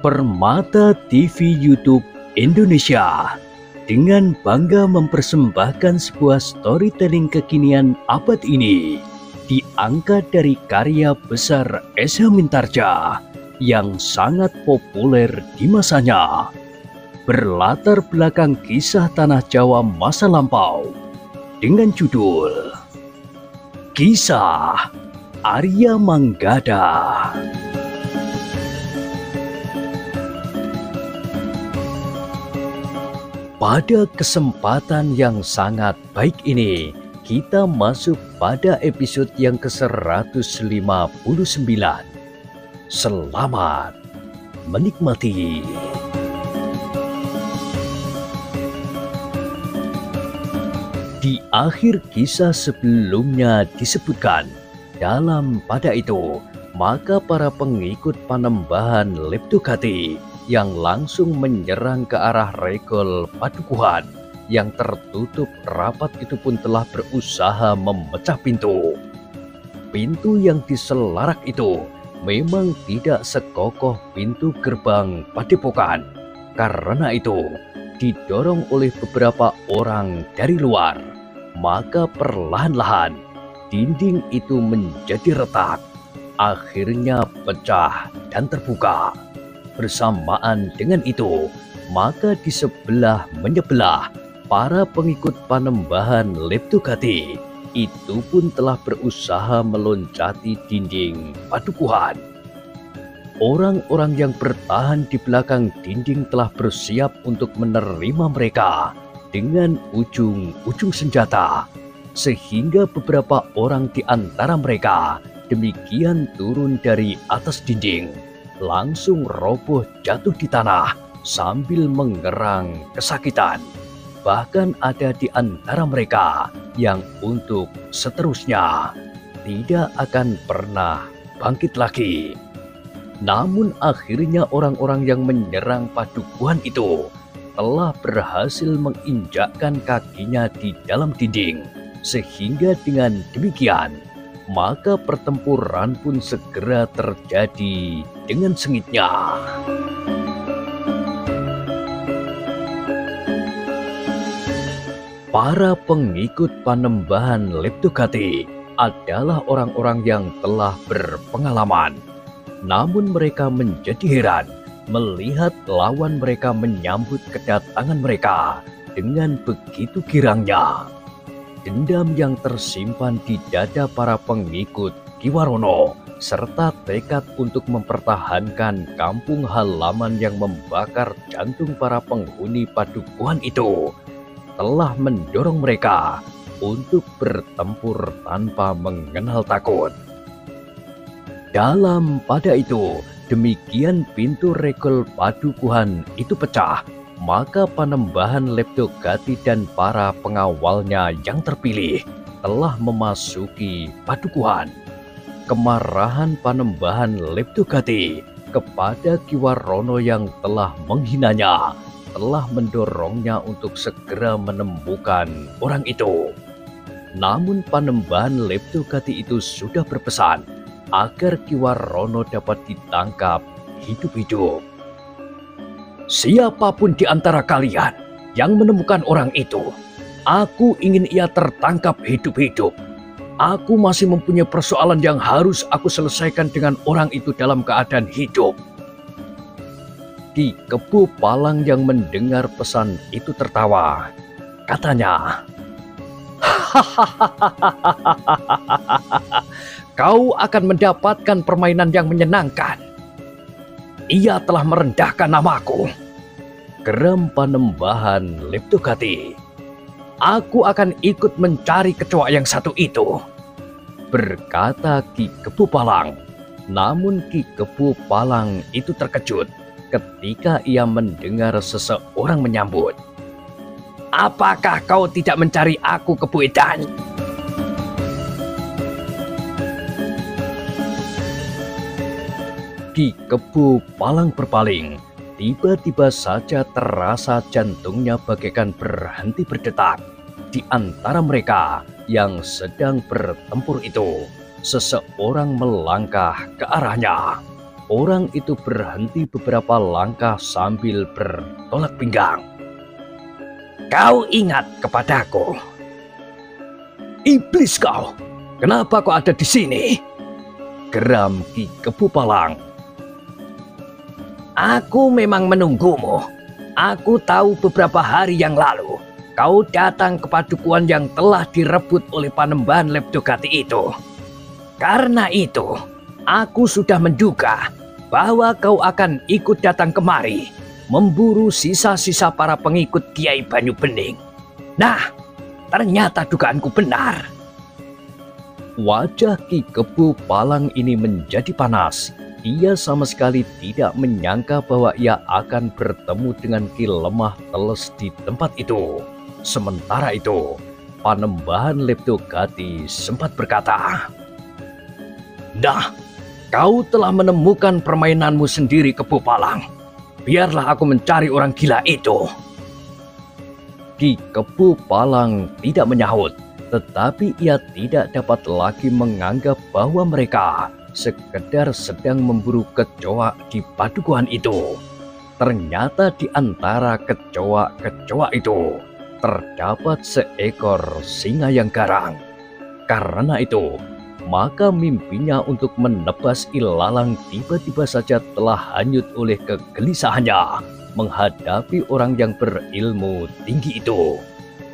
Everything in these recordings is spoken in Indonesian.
Permata TV YouTube Indonesia dengan bangga mempersembahkan sebuah storytelling kekinian abad ini diangkat dari karya besar S.H. Mintarja yang sangat populer di masanya. Berlatar belakang kisah tanah Jawa masa lampau dengan judul Kisah Arya Manggada. Pada kesempatan yang sangat baik ini, kita masuk pada episode yang ke-159. Selamat menikmati. Di akhir kisah sebelumnya disebutkan, dalam pada itu, maka para pengikut Panembahan Leptogati yang langsung menyerang ke arah Regol Padukuhan yang tertutup rapat itu pun telah berusaha memecah pintu. Pintu yang diselarak itu memang tidak sekokoh pintu gerbang Padepokan. Karena itu, didorong oleh beberapa orang dari luar, maka perlahan-lahan dinding itu menjadi retak, akhirnya pecah dan terbuka. Bersamaan dengan itu, maka di sebelah menyebelah para pengikut Panembahan Leptogati itu pun telah berusaha meloncati dinding Padukuhan. Orang-orang yang bertahan di belakang dinding telah bersiap untuk menerima mereka dengan ujung-ujung senjata, sehingga beberapa orang di antara mereka demikian turun dari atas dinding, langsung roboh jatuh di tanah sambil mengerang kesakitan. Bahkan ada di antara mereka yang untuk seterusnya tidak akan pernah bangkit lagi. Namun akhirnya orang-orang yang menyerang Padukuhan itu telah berhasil menginjakkan kakinya di dalam dinding, sehingga dengan demikian maka pertempuran pun segera terjadi dengan sengitnya. Para pengikut Panembahan Leptogati adalah orang-orang yang telah berpengalaman. Namun mereka menjadi heran melihat lawan mereka menyambut kedatangan mereka dengan begitu girangnya. Dendam yang tersimpan di dada para pengikut Ki Warono serta tekad untuk mempertahankan kampung halaman yang membakar jantung para penghuni Padukuhan itu telah mendorong mereka untuk bertempur tanpa mengenal takut. Dalam pada itu, demikian pintu Regol Padukuhan itu pecah, maka Panembahan Leptogati dan para pengawalnya yang terpilih telah memasuki Padukuhan. Kemarahan Panembahan Leptogati kepada Ki Warono yang telah menghinanya telah mendorongnya untuk segera menemukan orang itu. Namun Panembahan Leptogati itu sudah berpesan agar Ki Warono dapat ditangkap hidup-hidup. Siapapun di antara kalian yang menemukan orang itu, aku ingin ia tertangkap hidup-hidup. Aku masih mempunyai persoalan yang harus aku selesaikan dengan orang itu dalam keadaan hidup. Ki Kebu Palang yang mendengar pesan itu tertawa. Katanya, kau akan mendapatkan permainan yang menyenangkan. Ia telah merendahkan namaku. Geram Panembahan Leptogati. Aku akan ikut mencari kecoa yang satu itu, berkata Ki Kebu Palang. Namun Ki Kebu Palang itu terkejut ketika ia mendengar seseorang menyambut. Apakah kau tidak mencari aku, Kebu Edan? Ki Kebu Palang berpaling. Tiba-tiba saja terasa jantungnya bagaikan berhenti berdetak. Di antara mereka yang sedang bertempur itu, seseorang melangkah ke arahnya. orang itu berhenti beberapa langkah sambil bertolak pinggang. "Kau ingat kepadaku?" "Iblis kau, kenapa kau ada di sini?" geram Ki Kebu Palang. "Aku memang menunggumu. Aku tahu beberapa hari yang lalu kau datang ke padukuan yang telah direbut oleh Panembahan Leptogati itu. Karena itu, aku sudah menduga bahwa kau akan ikut datang kemari memburu sisa-sisa para pengikut Kiai Banyu Bening. Nah, ternyata dugaanku benar." Wajah Ki Kebu Palang ini menjadi panas. Ia sama sekali tidak menyangka bahwa ia akan bertemu dengan Ki Lemah Teles di tempat itu. Sementara itu, Panembahan Leptogati sempat berkata, "Nah, kau telah menemukan permainanmu sendiri, Kebu Palang. Biarlah aku mencari orang gila itu." Ki Kebu Palang tidak menyahut, tetapi ia tidak dapat lagi menganggap bahwa mereka sekedar sedang memburu kecoa di padukuhan itu. Ternyata di antara kecoa-kecoa itu terdapat seekor singa yang garang. Karena itu, maka mimpinya untuk menebas ilalang tiba-tiba saja telah hanyut oleh kegelisahannya menghadapi orang yang berilmu tinggi itu.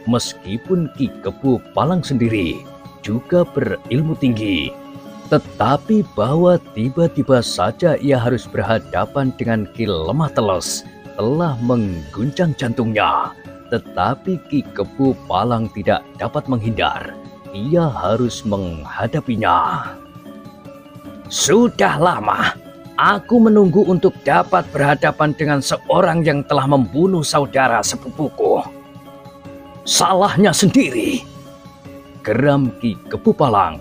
Meskipun Ki Kebu Palang sendiri juga berilmu tinggi, tetapi bahwa tiba-tiba saja ia harus berhadapan dengan Ki Lemah Teles telah mengguncang jantungnya. Tetapi Ki Kebu Palang tidak dapat menghindar. Ia harus menghadapinya. "Sudah lama aku menunggu untuk dapat berhadapan dengan seorang yang telah membunuh saudara sepupuku." "Salahnya sendiri," geram Ki Kebu Palang.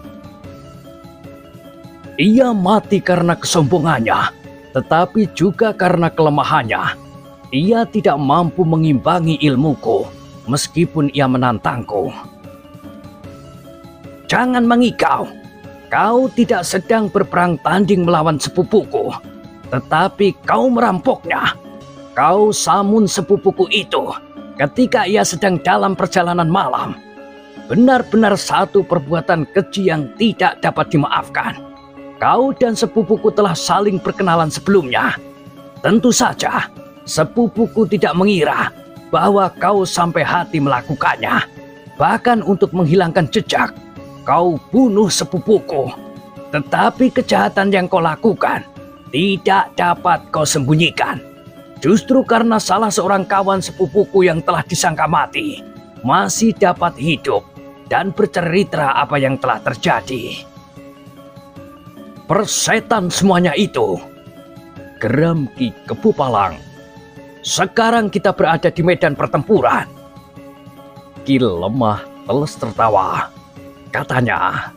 "Ia mati karena kesombongannya, tetapi juga karena kelemahannya. Ia tidak mampu mengimbangi ilmuku, meskipun ia menantangku." "Jangan mengigau. Kau tidak sedang berperang tanding melawan sepupuku, tetapi kau merampoknya. Kau samun sepupuku itu ketika ia sedang dalam perjalanan malam. Benar-benar satu perbuatan keji yang tidak dapat dimaafkan. Kau dan sepupuku telah saling berkenalan sebelumnya. Tentu saja, sepupuku tidak mengira bahwa kau sampai hati melakukannya. Bahkan untuk menghilangkan jejak, kau bunuh sepupuku. Tetapi kejahatan yang kau lakukan tidak dapat kau sembunyikan. Justru karena salah seorang kawan sepupuku yang telah disangka mati masih dapat hidup dan bercerita apa yang telah terjadi." "Persetan semuanya itu," geram Ki Kebu Palang. "Sekarang kita berada di medan pertempuran." Ki Lemah Teles tertawa. Katanya,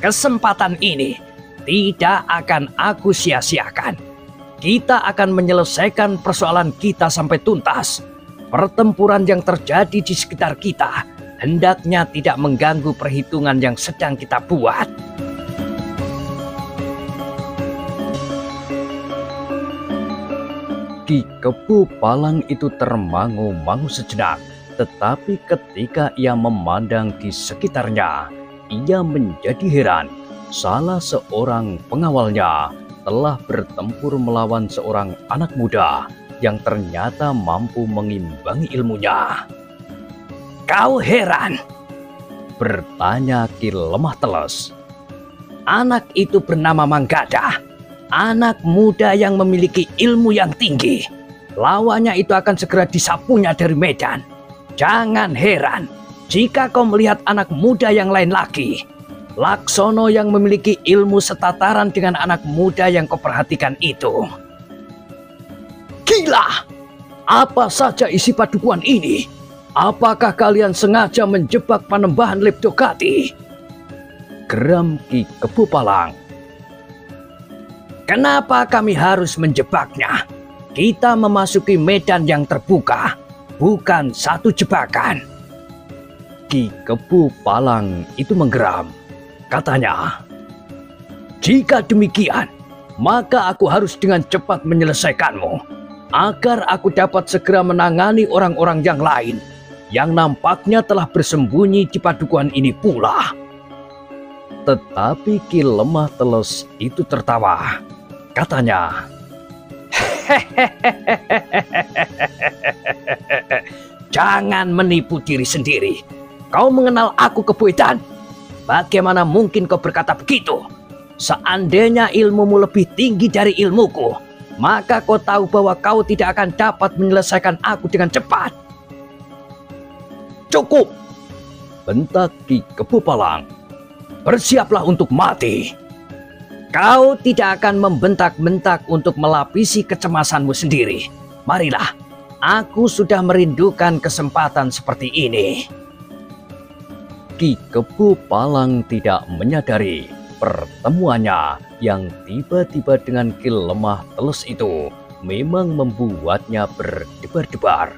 "Kesempatan ini tidak akan aku sia-siakan. Kita akan menyelesaikan persoalan kita sampai tuntas. Pertempuran yang terjadi di sekitar kita hendaknya tidak mengganggu perhitungan yang sedang kita buat." Ki Kebu Palang itu termangu-mangu sejenak, tetapi ketika ia memandang di sekitarnya, ia menjadi heran. Salah seorang pengawalnya telah bertempur melawan seorang anak muda yang ternyata mampu mengimbangi ilmunya. "Kau heran?" bertanya Ki Lemah Teles. "Anak itu bernama Manggada. Anak muda yang memiliki ilmu yang tinggi. Lawannya itu akan segera disapunya dari medan. Jangan heran jika kau melihat anak muda yang lain lagi. Laksono yang memiliki ilmu setataran dengan anak muda yang kau perhatikan itu." "Gila! Apa saja isi padukuan ini? Apakah kalian sengaja menjebak Panembahan Leptogati?" geram Ki Kebu Palang. "Kenapa kami harus menjebaknya? Kita memasuki medan yang terbuka, bukan satu jebakan." Ki Kebu Palang itu menggeram. katanya. Jika demikian, maka aku harus dengan cepat menyelesaikanmu, agar aku dapat segera menangani orang-orang yang lain yang nampaknya telah bersembunyi di padukuhan ini pula. Tetapi Ki Lemah Teles itu tertawa, katanya, jangan menipu diri sendiri. Kau mengenal aku, Kebo Edan. Bagaimana mungkin kau berkata begitu? Seandainya ilmumu lebih tinggi dari ilmuku, maka kau tahu bahwa kau tidak akan dapat menyelesaikan aku dengan cepat. Cukup, bentak Ki Kebo Palang. Bersiaplah untuk mati. Kau tidak akan membentak-bentak untuk melapisi kecemasanmu sendiri. Marilah, aku sudah merindukan kesempatan seperti ini. Ki Kebo Palang tidak menyadari pertemuannya yang tiba-tiba dengan Ki Lemah Teles itu memang membuatnya berdebar-debar.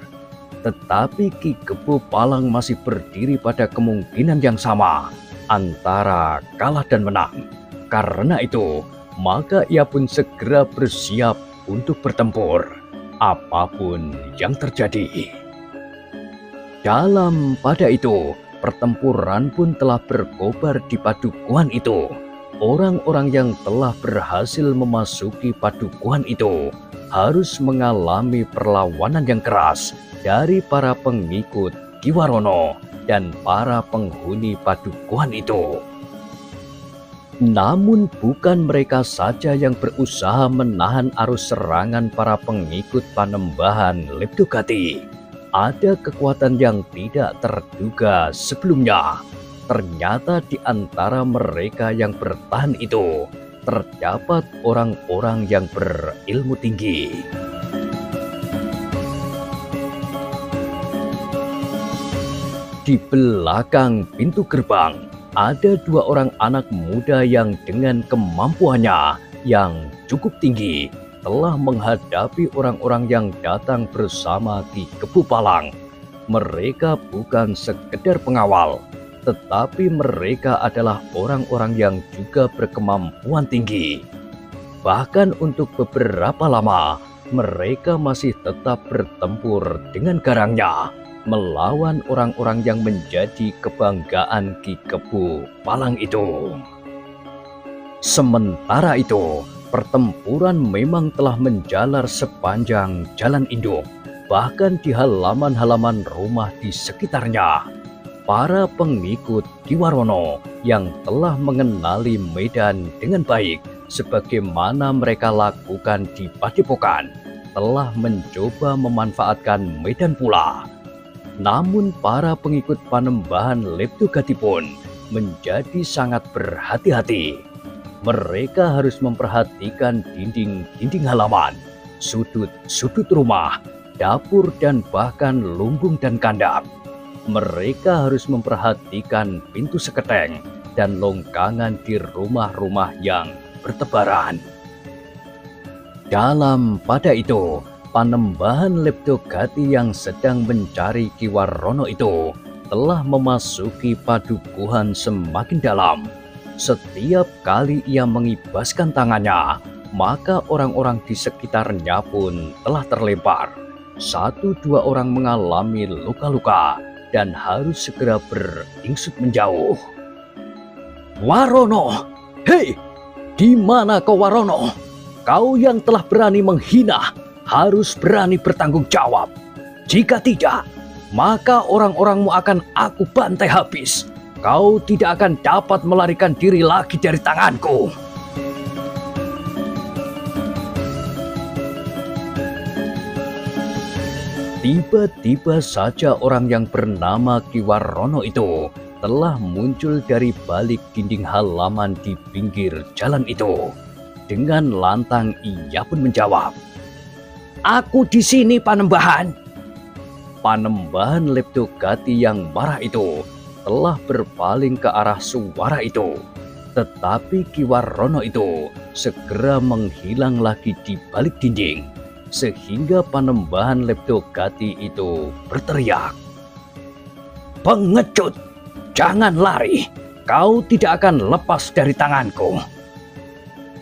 Tetapi Ki Kebo Palang masih berdiri pada kemungkinan yang sama antara kalah dan menang. Karena itu, maka ia pun segera bersiap untuk bertempur, apapun yang terjadi. Dalam pada itu, pertempuran pun telah berkobar di padukuhan itu. Orang-orang yang telah berhasil memasuki padukuhan itu harus mengalami perlawanan yang keras dari para pengikut Ki Warono dan para penghuni padukuhan itu. Namun bukan mereka saja yang berusaha menahan arus serangan para pengikut Panembahan Leptogati. Ada kekuatan yang tidak terduga sebelumnya. Ternyata di antara mereka yang bertahan itu terdapat orang-orang yang berilmu tinggi. Di belakang pintu gerbang ada dua orang anak muda yang dengan kemampuannya yang cukup tinggi telah menghadapi orang-orang yang datang bersama Ki Kebo Palang. Mereka bukan sekedar pengawal, tetapi mereka adalah orang-orang yang juga berkemampuan tinggi. Bahkan untuk beberapa lama, mereka masih tetap bertempur dengan garangnya melawan orang-orang yang menjadi kebanggaan Ki Kebo Palang itu. Sementara itu, pertempuran memang telah menjalar sepanjang Jalan Induk, bahkan di halaman-halaman rumah di sekitarnya. Para pengikut Ki Warono yang telah mengenali medan dengan baik sebagaimana mereka lakukan di Padepokan telah mencoba memanfaatkan medan pula. Namun para pengikut Panembahan Leptogati pun menjadi sangat berhati-hati. Mereka harus memperhatikan dinding-dinding halaman, sudut-sudut rumah, dapur dan bahkan lumbung dan kandang. Mereka harus memperhatikan pintu seketeng dan longgangan di rumah-rumah yang bertebaran. Dalam pada itu, Panembahan Leptogati yang sedang mencari Ki Warono itu telah memasuki padukuhan semakin dalam. Setiap kali ia mengibaskan tangannya, maka orang-orang di sekitarnya pun telah terlempar. Satu dua orang mengalami luka-luka dan harus segera beringsut menjauh. Warono, hei, di mana kau Warono? Kau yang telah berani menghina harus berani bertanggung jawab. Jika tidak, maka orang-orangmu akan aku bantai habis. Kau tidak akan dapat melarikan diri lagi dari tanganku. Tiba-tiba saja orang yang bernama Ki Warono itu telah muncul dari balik dinding halaman di pinggir jalan itu. Dengan lantang ia pun menjawab, "Aku di sini, Panembahan." Panembahan Leptogati yang marah itu telah berpaling ke arah suara itu. Tetapi Ki Warono itu segera menghilang lagi di balik dinding. Sehingga Panembahan Leptogati itu berteriak, "Pengecut, jangan lari. kau tidak akan lepas dari tanganku.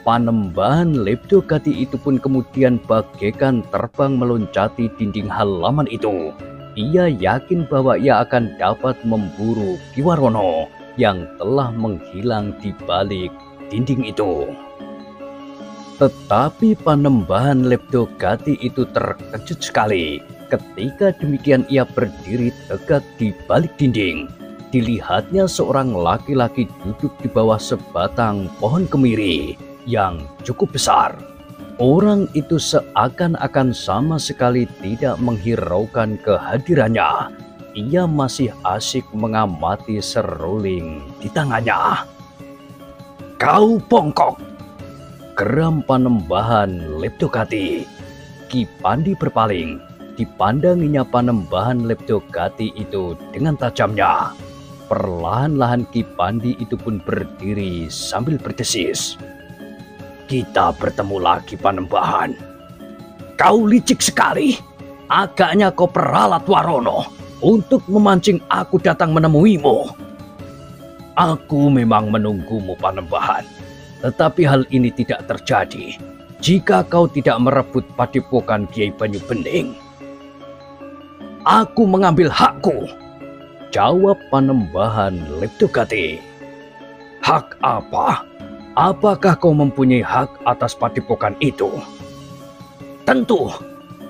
Panembahan Leptogati itu pun kemudian bagaikan terbang meloncati dinding halaman itu. Ia yakin bahwa ia akan dapat memburu Kiwarono yang telah menghilang di balik dinding itu. Tetapi Panembahan Leptogati itu terkejut sekali. Ketika demikian ia berdiri tegak di balik dinding. Dilihatnya seorang laki-laki duduk di bawah sebatang pohon kemiri yang cukup besar. Orang itu seakan-akan sama sekali tidak menghiraukan kehadirannya. Ia masih asyik mengamati seruling di tangannya. "Kau bongkok!" geram Panembahan Leptogati. Ki Pandi berpaling. Dipandanginya Panembahan Leptogati itu dengan tajamnya. Perlahan-lahan Ki Pandi itu pun berdiri sambil berdesis. "Kita bertemu lagi, Panembahan. Kau licik sekali. Agaknya kau peralat Warono untuk memancing aku datang menemuimu." "Aku memang menunggumu, Panembahan. Tetapi hal ini tidak terjadi jika kau tidak merebut padepokan Kiai Banyu Bening." "Aku mengambil hakku," jawab Panembahan Leptogati. "Hak apa? Apakah kau mempunyai hak atas padepokan itu?" "Tentu.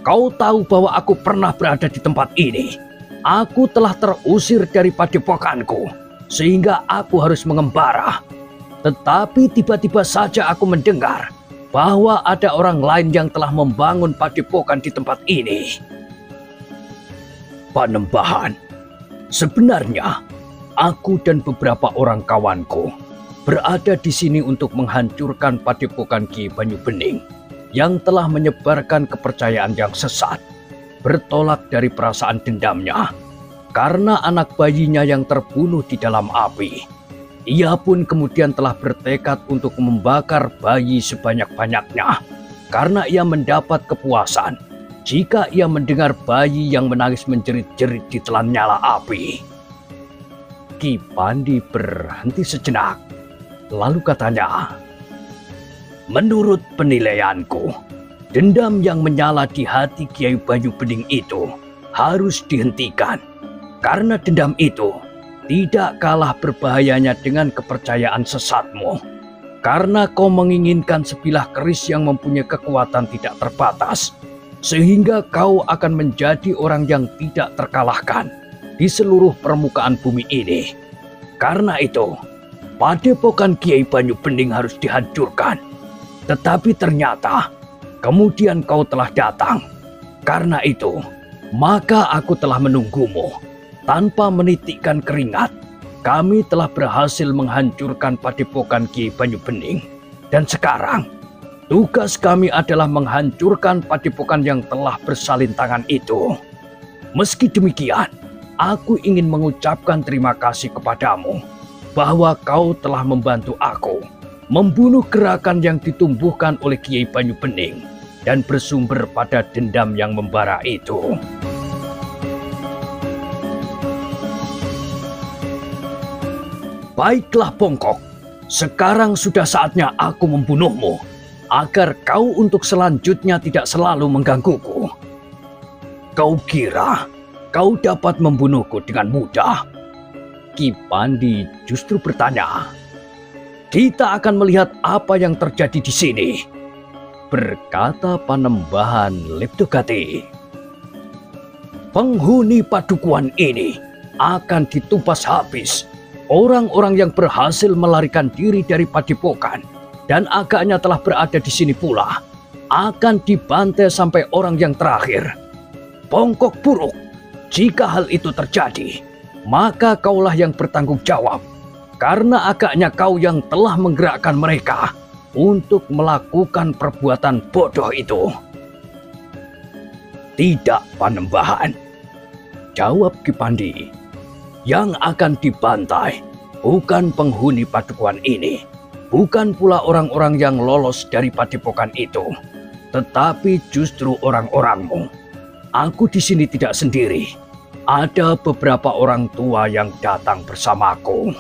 Kau tahu bahwa aku pernah berada di tempat ini. Aku telah terusir dari padepokanku, sehingga aku harus mengembara. Tetapi tiba-tiba saja aku mendengar bahwa ada orang lain yang telah membangun padepokan di tempat ini." "Panembahan, sebenarnya aku dan beberapa orang kawanku berada di sini untuk menghancurkan padepokan Ki Banyu Bening yang telah menyebarkan kepercayaan yang sesat, bertolak dari perasaan dendamnya karena anak bayinya yang terbunuh di dalam api. Ia pun kemudian telah bertekad untuk membakar bayi sebanyak-banyaknya karena ia mendapat kepuasan jika ia mendengar bayi yang menangis menjerit-jerit di telan nyala api." Ki Pandi berhenti sejenak. Lalu katanya, "Menurut penilaianku, dendam yang menyala di hati Kiai Banyu Bening itu harus dihentikan. Karena dendam itu tidak kalah berbahayanya dengan kepercayaan sesatmu. Karena kau menginginkan sebilah keris yang mempunyai kekuatan tidak terbatas, sehingga kau akan menjadi orang yang tidak terkalahkan di seluruh permukaan bumi ini. Karena itu, padepokan Kiai Banyu Bening harus dihancurkan. Tetapi ternyata kemudian kau telah datang. Karena itu, maka aku telah menunggumu. Tanpa menitikkan keringat, kami telah berhasil menghancurkan padepokan Kiai Banyu Bening. Dan sekarang, tugas kami adalah menghancurkan padepokan yang telah bersalin tangan itu. Meski demikian, aku ingin mengucapkan terima kasih kepadamu bahwa kau telah membantu aku membunuh gerakan yang ditumbuhkan oleh Kiai Banyu Bening dan bersumber pada dendam yang membara itu." "Baiklah Bongkok, sekarang sudah saatnya aku membunuhmu, agar kau untuk selanjutnya tidak selalu menggangguku. Kau kira kau dapat membunuhku dengan mudah?" Ki Pandi justru bertanya. "Kita akan melihat apa yang terjadi di sini," berkata Panembahan Leptogati. "Penghuni padukuhan ini akan ditumpas habis. Orang-orang yang berhasil melarikan diri dari padepokan dan agaknya telah berada di sini pula akan dibantai sampai orang yang terakhir. Bongkok buruk, jika hal itu terjadi, maka kaulah yang bertanggung jawab, karena agaknya kau yang telah menggerakkan mereka untuk melakukan perbuatan bodoh itu." "Tidak, Panembahan," jawab Ki Pandi. "Yang akan dibantai bukan penghuni padukuhan ini, bukan pula orang-orang yang lolos dari padepokan itu, tetapi justru orang-orangmu. Aku di sini tidak sendiri. Ada beberapa orang tua yang datang bersamaku."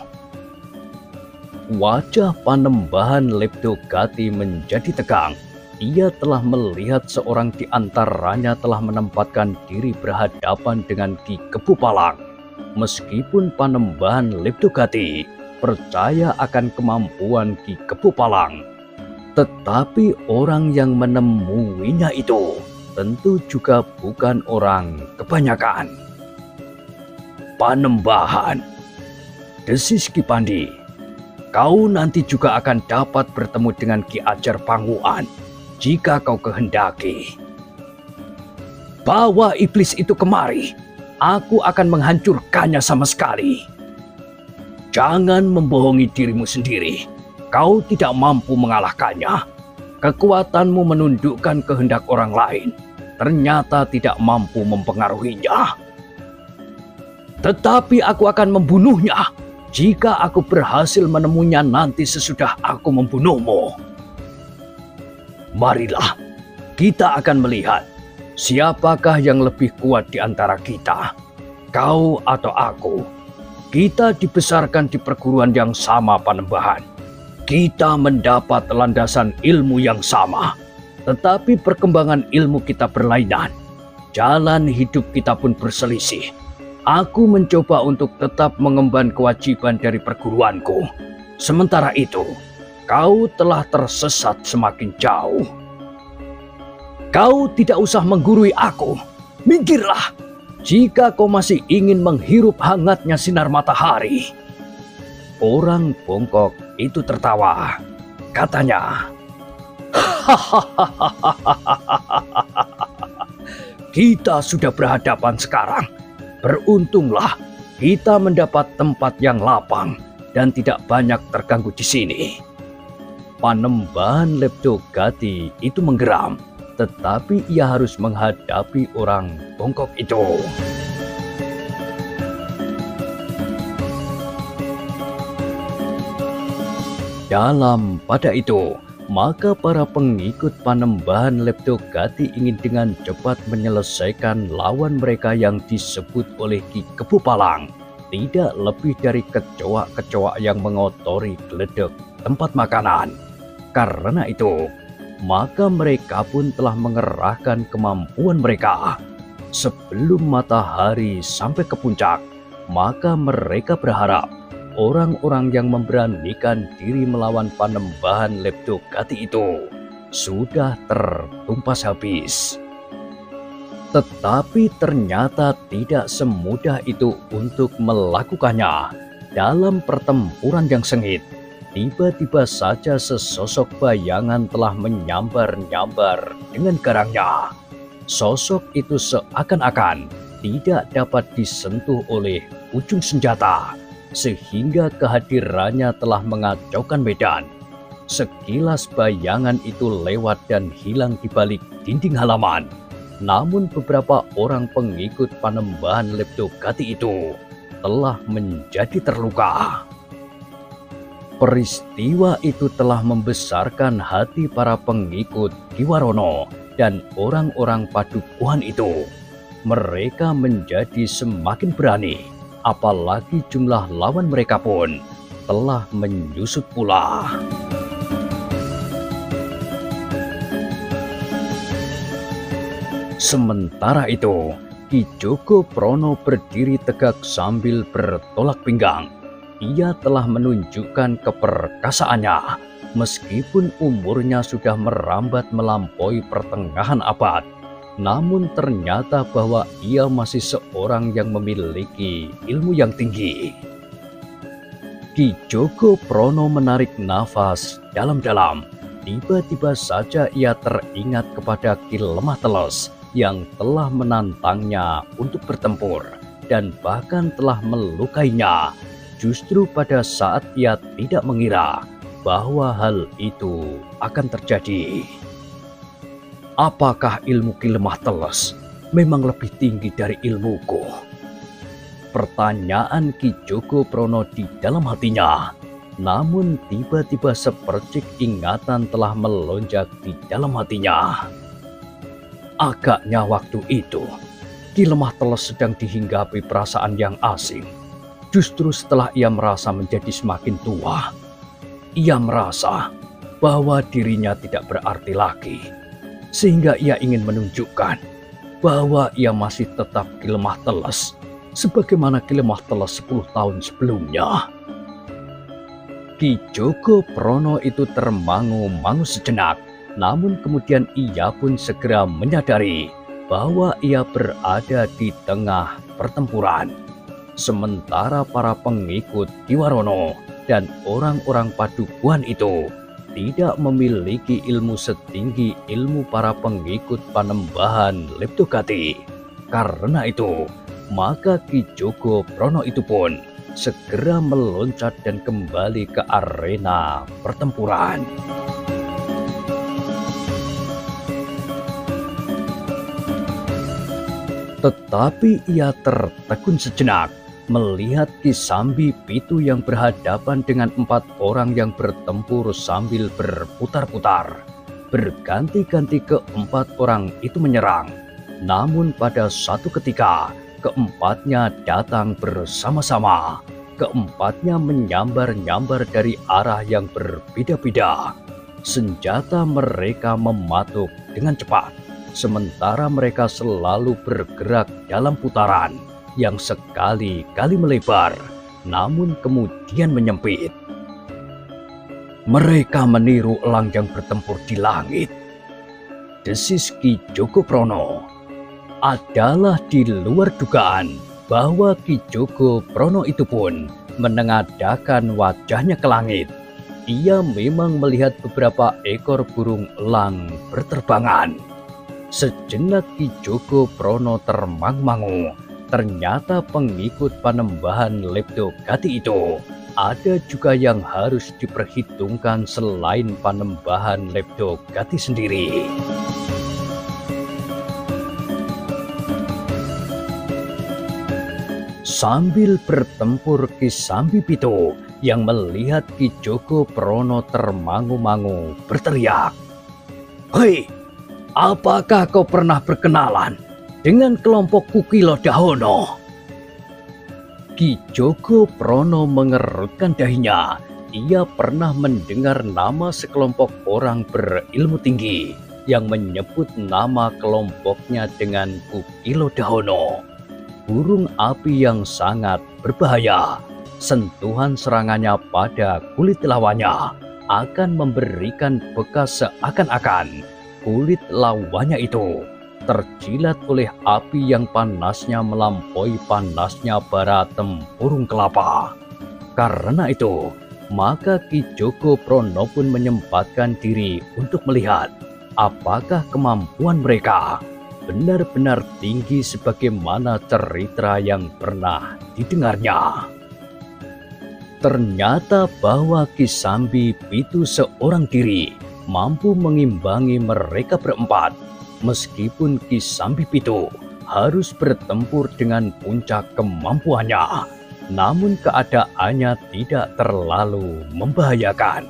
Wajah Panembahan Leptogati menjadi tegang. Ia telah melihat seorang di antaranya telah menempatkan diri berhadapan dengan Ki Kebu Palang. Meskipun Panembahan Leptogati percaya akan kemampuan Ki Kebu Palang, tetapi orang yang menemuinya itu tentu juga bukan orang kebanyakan. Panembahan, desis Ki Pandi, kau nanti juga akan dapat bertemu dengan Ki Ajar Panguan jika kau kehendaki. Bawa iblis itu kemari, aku akan menghancurkannya sama sekali. Jangan membohongi dirimu sendiri. Kau tidak mampu mengalahkannya. Kekuatanmu menundukkan kehendak orang lain, ternyata tidak mampu mempengaruhinya. Tetapi aku akan membunuhnya jika aku berhasil menemunya nanti sesudah aku membunuhmu. Marilah, kita akan melihat siapakah yang lebih kuat di antara kita, kau atau aku. Kita dibesarkan di perguruan yang sama, Panembahan. Kita mendapat landasan ilmu yang sama, tetapi perkembangan ilmu kita berlainan. Jalan hidup kita pun berselisih. Aku mencoba untuk tetap mengemban kewajiban dari perguruanku. Sementara itu, kau telah tersesat semakin jauh. Kau tidak usah menggurui aku. Minggirlah jika kau masih ingin menghirup hangatnya sinar matahari. Orang bongkok itu tertawa. Katanya, kita sudah berhadapan sekarang. Beruntunglah kita mendapat tempat yang lapang dan tidak banyak terganggu di sini. Panembahan Leptogati itu menggeram, tetapi ia harus menghadapi orang bongkok itu. Pada itu, maka para pengikut Panembahan Leptogati ingin dengan cepat menyelesaikan lawan mereka yang disebut oleh Ki Kebu Palang, tidak lebih dari kecoa-kecoa yang mengotori geledek tempat makanan. Karena itu, maka mereka pun telah mengerahkan kemampuan mereka. Sebelum matahari sampai ke puncak, maka mereka berharap orang-orang yang memberanikan diri melawan Panembahan Leptogati itu sudah tertumpas habis. Tetapi ternyata tidak semudah itu untuk melakukannya. Dalam pertempuran yang sengit, tiba-tiba saja sesosok bayangan telah menyambar-nyambar dengan garangnya. Sosok itu seakan-akan tidak dapat disentuh oleh ujung senjata, sehingga kehadirannya telah mengacaukan medan. Sekilas bayangan itu lewat dan hilang di balik dinding halaman. Namun beberapa orang pengikut Panembahan Leptogati itu telah menjadi terluka. Peristiwa itu telah membesarkan hati para pengikut Ki Warono dan orang-orang Padukuhan itu. Mereka menjadi semakin berani. Apalagi jumlah lawan mereka pun telah menyusut pula. Sementara itu, Ki Jogoprono berdiri tegak sambil bertolak pinggang. Ia telah menunjukkan keperkasaannya, meskipun umurnya sudah merambat melampaui pertengahan abad. Namun ternyata bahwa ia masih seorang yang memiliki ilmu yang tinggi. Ki Jogoprono menarik nafas dalam-dalam. Tiba-tiba saja ia teringat kepada Ki Lemah Teles yang telah menantangnya untuk bertempur dan bahkan telah melukainya. Justru pada saat ia tidak mengira bahwa hal itu akan terjadi. Apakah ilmu Ki Lemah Teles memang lebih tinggi dari ilmuku? Pertanyaan Ki Jogoprono di dalam hatinya. Namun tiba-tiba sepercik ingatan telah melonjak di dalam hatinya. Agaknya waktu itu Ki Lemah Teles sedang dihinggapi perasaan yang asing. Justru setelah ia merasa menjadi semakin tua, Ia merasa bahwa dirinya tidak berarti lagi, sehingga ia ingin menunjukkan bahwa ia masih tetap Ki Lemah Teles, sebagaimana Ki Lemah Teles 10 tahun sebelumnya. Ki Jogoprono itu termangu-mangu sejenak, namun kemudian ia pun segera menyadari bahwa ia berada di tengah pertempuran. Sementara para pengikut Ki Warono dan orang-orang Padukuhan itu tidak memiliki ilmu setinggi ilmu para pengikut Panembahan Leptogati. Karena itu, maka Ki Jogoprono itu pun segera meloncat dan kembali ke arena pertempuran. Tetapi ia tertegun sejenak melihat Ki Sambi Pitu yang berhadapan dengan 4 orang yang bertempur sambil berputar-putar. Berganti-ganti keempat orang itu menyerang. Namun pada satu ketika, keempatnya datang bersama-sama. Keempatnya menyambar-nyambar dari arah yang berbeda-beda. Senjata mereka mematuk dengan cepat, sementara mereka selalu bergerak dalam putaran yang sekali-kali melebar, namun kemudian menyempit. Mereka meniru elang yang bertempur di langit. Desis Ki Jogoprono. Adalah di luar dugaan bahwa Ki Jogoprono itu pun menengadahkan wajahnya ke langit. Ia memang melihat beberapa ekor burung elang berterbangan. Sejenak Ki Jogoprono termangu-mangu. Ternyata pengikut Panembahan Leptogati itu ada juga yang harus diperhitungkan selain Panembahan Leptogati sendiri. Sambil bertempur, Ki Sambi Pitu yang melihat Ki Jogoprono termangu-mangu berteriak, "Hei, apakah kau pernah berkenalan dengan kelompok Kukilo Dahono?" Ki Jogoprono mengerutkan dahinya. Ia pernah mendengar nama sekelompok orang berilmu tinggi yang menyebut nama kelompoknya dengan Kukilo Dahono. Burung api yang sangat berbahaya. Sentuhan serangannya pada kulit lawannya akan memberikan bekas seakan-akan kulit lawannya itu terjilat oleh api yang panasnya melampaui panasnya bara tempurung kelapa. Karena itu, maka Ki Jogoprono pun menyempatkan diri untuk melihat apakah kemampuan mereka benar-benar tinggi sebagaimana cerita yang pernah didengarnya. Ternyata bahwa Ki Sambi Pitu seorang diri mampu mengimbangi mereka berempat. Meskipun Ki Sambi Pitu harus bertempur dengan puncak kemampuannya, namun keadaannya tidak terlalu membahayakan.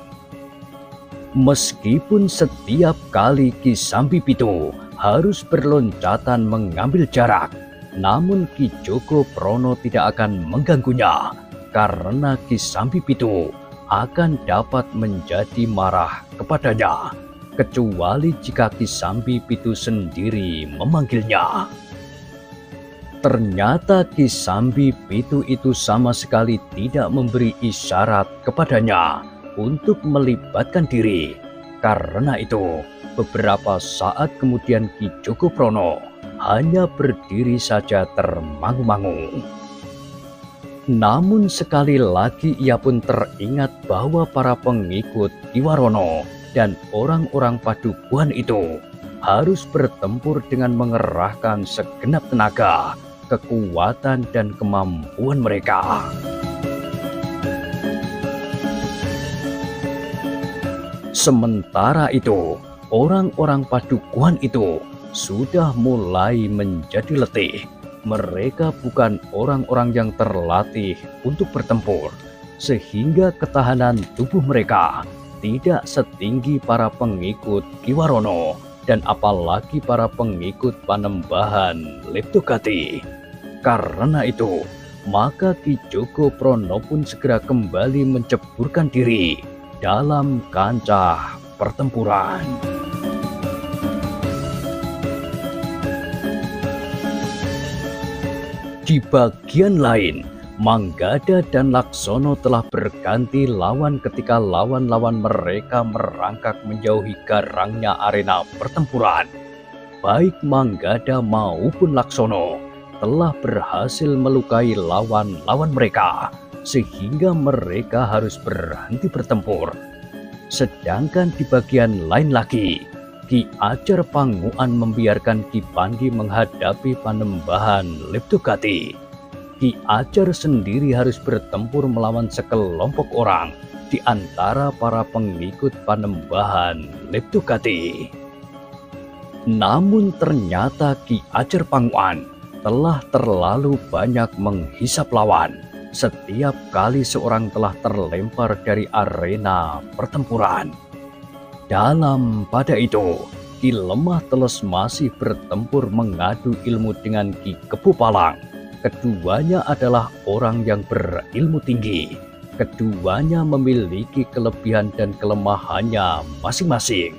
Meskipun setiap kali Ki Sambi Pitu harus berloncatan mengambil jarak, namun Ki Jogoprono tidak akan mengganggunya, karena Ki Sambi Pitu akan dapat menjadi marah kepadanya, kecuali jika Ki Sambi Pitu sendiri memanggilnya. Ternyata Ki Sambi Pitu itu sama sekali tidak memberi isyarat kepadanya untuk melibatkan diri. Karena itu, beberapa saat kemudian Ki Jogoprono hanya berdiri saja termangu-mangu. Namun sekali lagi ia pun teringat bahwa para pengikut Ki Warono dan orang-orang Padukuhan itu harus bertempur dengan mengerahkan segenap tenaga, kekuatan, dan kemampuan mereka. Sementara itu, orang-orang Padukuhan itu sudah mulai menjadi letih. Mereka bukan orang-orang yang terlatih untuk bertempur, sehingga ketahanan tubuh mereka tidak setinggi para pengikut Ki Warono dan apalagi para pengikut Panembahan Leptogati. Karena itu, maka Ki Jogoprono pun segera kembali menceburkan diri dalam kancah pertempuran. Di bagian lain, Manggada dan Laksono telah berganti lawan ketika lawan-lawan mereka merangkak menjauhi garangnya arena pertempuran. Baik Manggada maupun Laksono telah berhasil melukai lawan-lawan mereka, sehingga mereka harus berhenti bertempur. Sedangkan di bagian lain lagi, Ki Ajar Panguan membiarkan Ki Pandi menghadapi Panembahan Leptogati. Ki Ajar sendiri harus bertempur melawan sekelompok orang di antara para pengikut Panembahan Leptogati. Namun ternyata Ki Ajar Panguan telah terlalu banyak menghisap lawan setiap kali seorang telah terlempar dari arena pertempuran. Dalam pada itu, Ki Lemah Teles masih bertempur mengadu ilmu dengan Ki Kepu Palang. Keduanya adalah orang yang berilmu tinggi. Keduanya memiliki kelebihan dan kelemahannya masing-masing.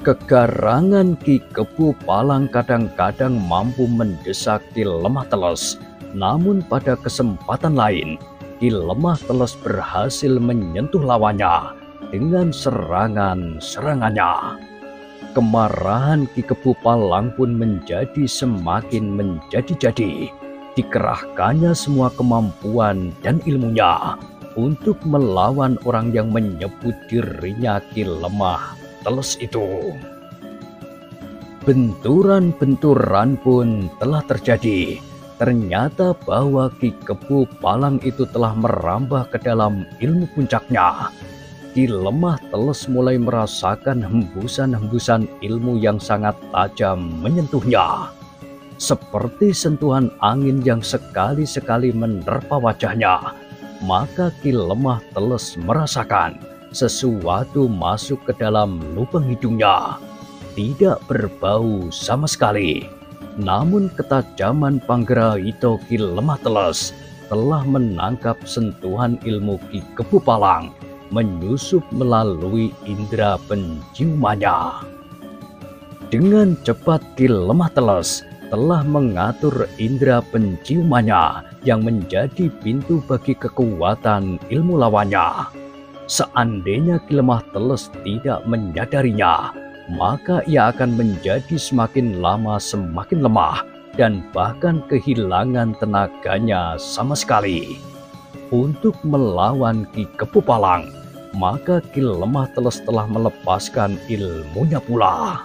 Kegarangan Ki Kepu Palang kadang-kadang mampu mendesak Ki Lemah Teles. Namun pada kesempatan lain, Ki Lemah Teles berhasil menyentuh lawannya dengan serangan-serangannya. Kemarahan Ki Kepu Palang pun menjadi semakin menjadi-jadi. Dikerahkannya semua kemampuan dan ilmunya untuk melawan orang yang menyebut dirinya Ki Lemah Teles itu. Benturan-benturan pun telah terjadi. Ternyata bahwa Ki Kepu Palang itu telah merambah ke dalam ilmu puncaknya. Ki Lemah Teles mulai merasakan hembusan-hembusan ilmu yang sangat tajam menyentuhnya. Seperti sentuhan angin yang sekali-sekali menerpa wajahnya, maka Ki Lemah Teles merasakan sesuatu masuk ke dalam lubang hidungnya. Tidak berbau sama sekali. Namun ketajaman Panggraito Ki Lemah Teles telah menangkap sentuhan ilmu Ki Kepu Palang menyusup melalui indera penciumannya. Dengan cepat Ki Lemah Teles telah mengatur indera penciumannya yang menjadi pintu bagi kekuatan ilmu lawannya. Seandainya Ki Lemah Teles tidak menyadarinya, maka ia akan menjadi semakin lama semakin lemah dan bahkan kehilangan tenaganya sama sekali. Untuk melawan Ki Kepu Palang, maka Ki Lemah Teles telah melepaskan ilmunya pula.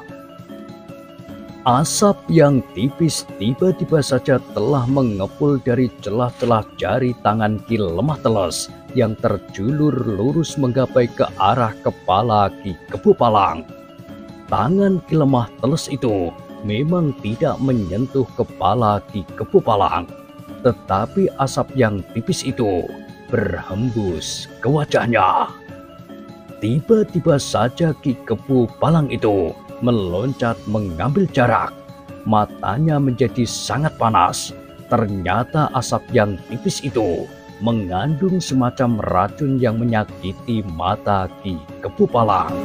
Asap yang tipis tiba-tiba saja telah mengepul dari celah-celah jari tangan Ki Lemah Teles yang terjulur lurus menggapai ke arah kepala Ki Kepu Palang. Tangan Ki Lemah Teles itu memang tidak menyentuh kepala Ki Kepu Palang, tetapi asap yang tipis itu berhembus ke wajahnya. Tiba-tiba saja Ki Kepu Palang itu meloncat mengambil jarak. Matanya menjadi sangat panas. Ternyata asap yang tipis itu mengandung semacam racun yang menyakiti mata Ki Kepu Palang.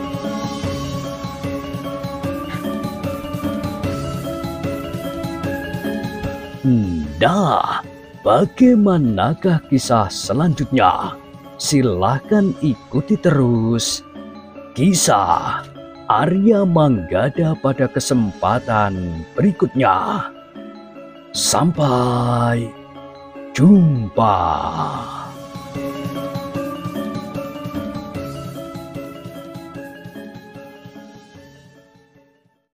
Nah, bagaimanakah kisah selanjutnya? Silahkan ikuti terus kisah Arya Manggada pada kesempatan berikutnya. Sampai jumpa.